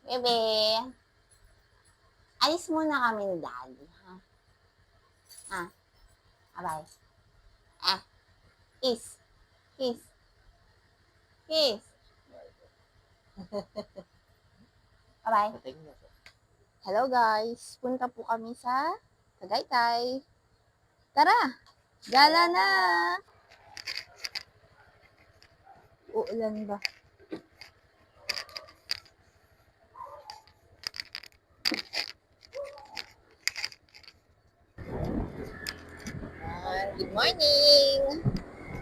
Bebe, alis muna kami ni Daddy, ha? Ha? Abay. Ah, kiss. Kiss. Kiss. Abay. Hello guys, punta po kami sa Tagaytay. Tara, gala na! Uulan ba? Good morning!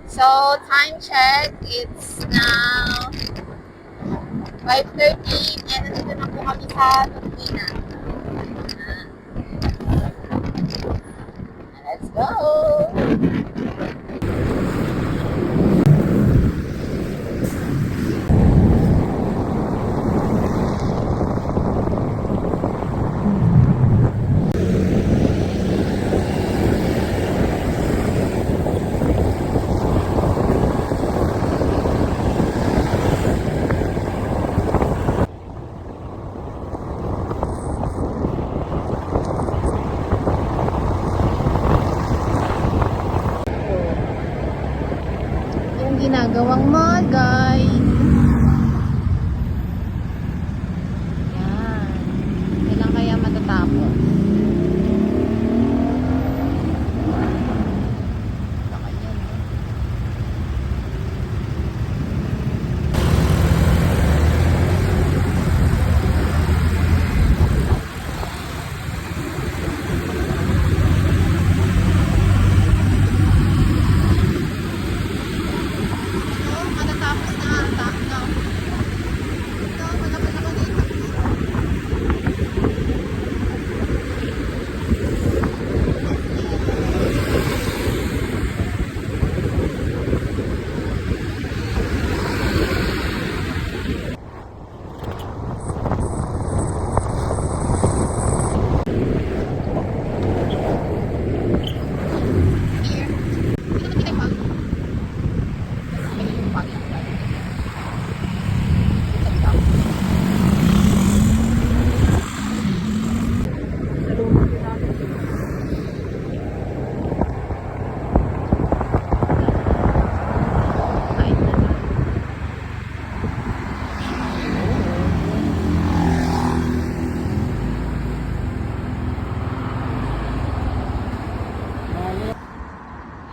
So, time check, it's now 5:13 and nandito na po kami sa Turbina. Let's go! Yung ginagawang mall, guys. Yan. Kailan kaya matatapos? Baka yan, eh. Matatapos na ata. No? Ito, malaki na dito.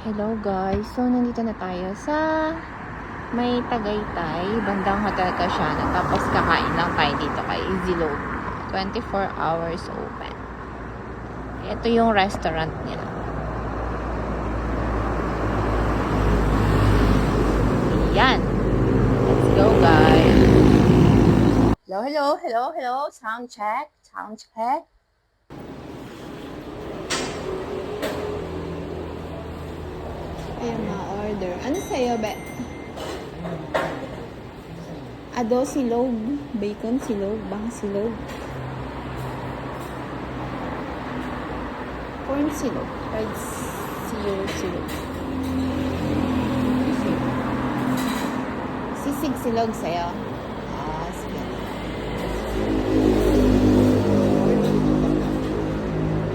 Hello guys, so nandito na tayo sa may Tagaytay, bandang Hotel Casiana, tapos kakain lang tayo dito kay Easy Loaf. 24 hours open. Ito yung restaurant nila. Yan. Let's go guys. Hello. Sound check. Ayan, ma-order. Ano sa'yo, be? Ado silog. Bacon silog. Bang silog. Corn silog. Fried silog. Sisig silog sa'yo. Ah, sige.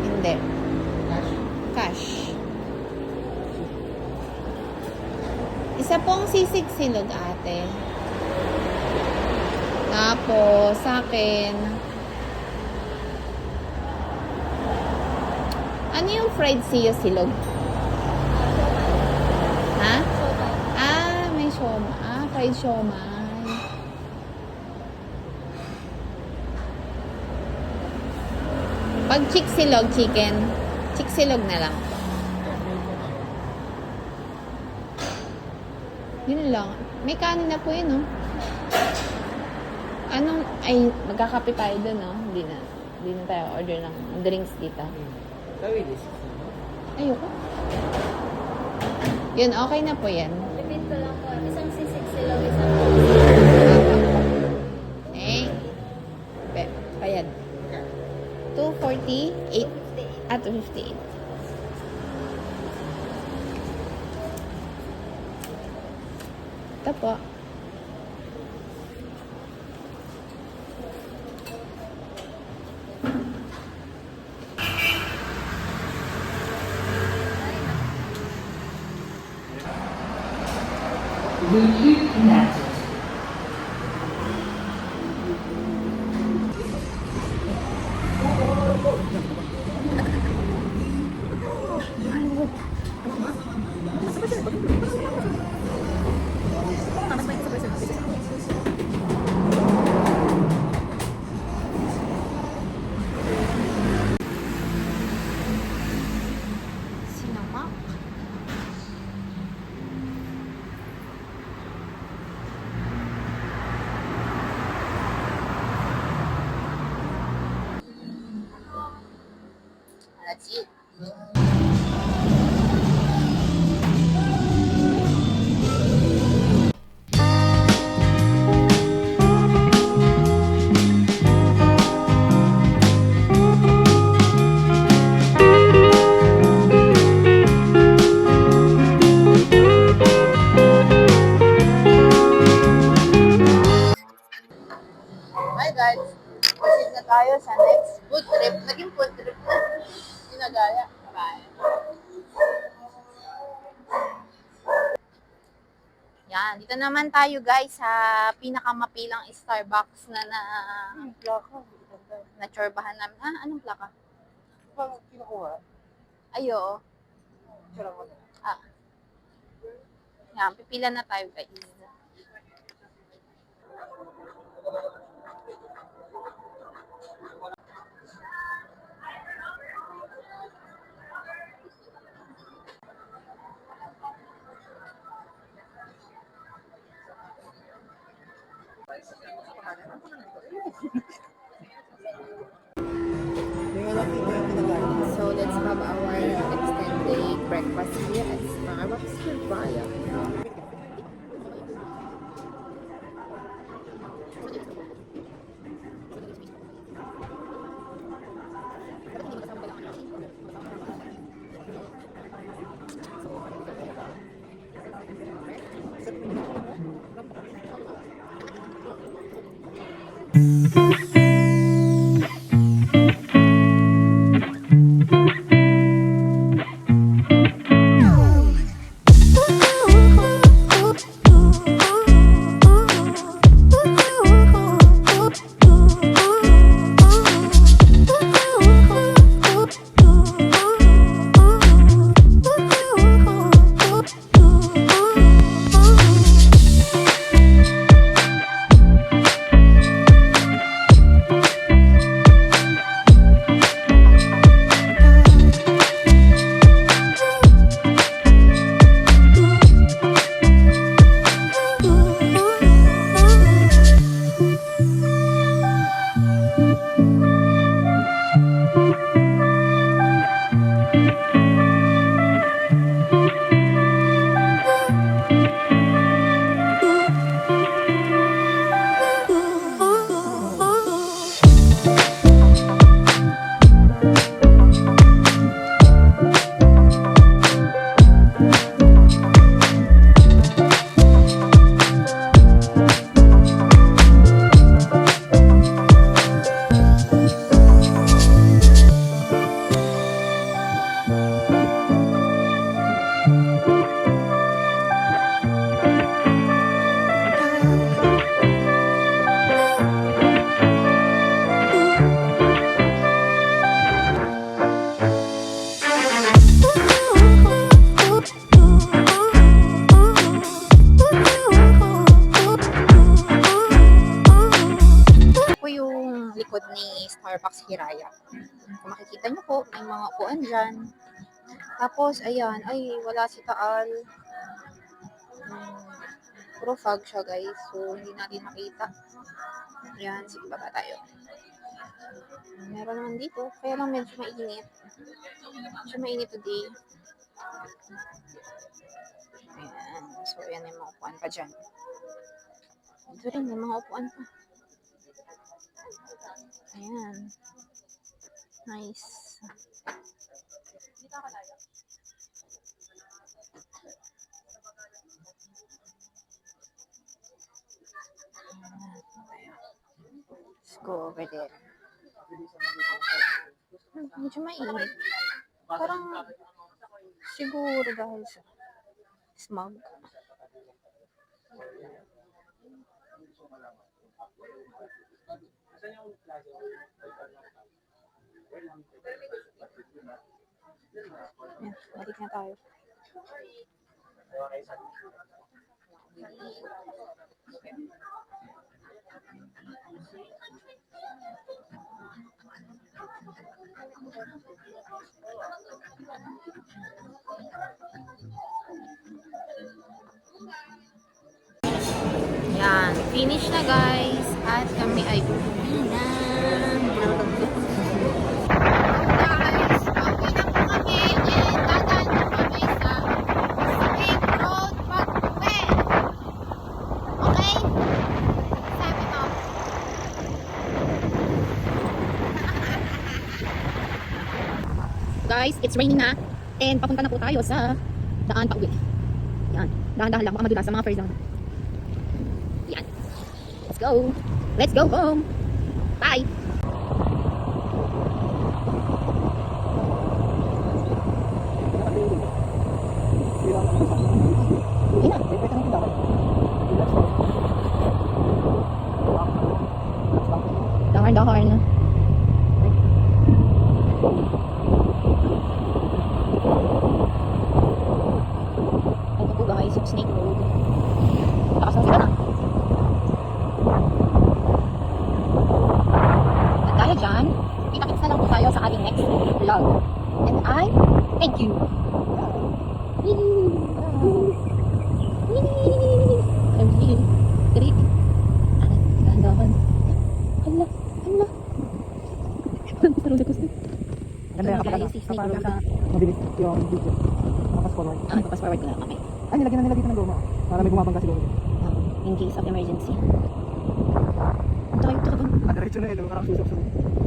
Hindi. Cash. Isa pong sisig silog, ate. Tapos, sa akin, ano yung fried silog? Ha? Ah, may siomai. Ah, fried siomai. Pag chick silog, chicken. Chick silog na lang. Yun lang. May kanin na po yun, no? Anong, ay, magkakape tayo dun, no? Hindi na tayo order ng drinks dito. Ayoko. Yun, okay na po yan. Limit ko lang po. Isang sisig silog, isang Eh, bayad. 248 at 258. Ito po. Bluetooth connected. Sinamak. That's it. Hi guys, proceed na tayo sa next food trip. Naging food trip na. Ginagaya. Bye. Yan, dito naman tayo guys sa pinakamapilang Starbucks na natsorbahan namin. Ah, anong plaka? Kinukuha. Ayo. Tira mo. Ah, yan, pipila na tayo guys. So let's have our extended breakfast here at Starbucks Surabaya. Likod ni Starbucks Hiraya. Kung makikita nyo po, may mga upuan dyan. Tapos, ayan, ay, wala si Taal. Puro fog siya, guys. So, hindi natin makita. Ayan, sige, baba tayo. Meron naman dito, kaya lang medyo mainit. Medyo mainit today. Ayan, so, ayan yung mga upuan pa dyan. Dito rin, may mga upuan pa. Ayan. Nice. Let's go over there. Medyo mainit. Parang siguro dahil sa smog. Ayan, balik na tayo. Yan, finish na guys. At kami ay uuwi na. Guys, pauwi na po kami. And dadaan po kami sa Snake Road pag-uwi. Okay? Sabi mo. Guys, it's raining na. And papunta na po tayo sa daan pauwi. Yan, dahan-dahan lang. Baka madulas sa mga first down. Yan. Let's go. Let's go home. Bye. Dahar na. Ito po guys, yung Snake Road. Lakas ng sila na. At dahil dyan, kita-kits na lang po tayo sa ating next vlog. And I thank you. I will great. Dahan-dahan. Hala, hala. Roller coaster. Ganda yung kapag Si Snake Road. mabilis yung video. Papas forward. Papas forward ko na. Okay. Ay, nilagyan na nila dito ng goma. Para may bumabangga siguro. In case of emergency. Ang tayo, ito ka ba? Diretso na eh, parang susok-susok.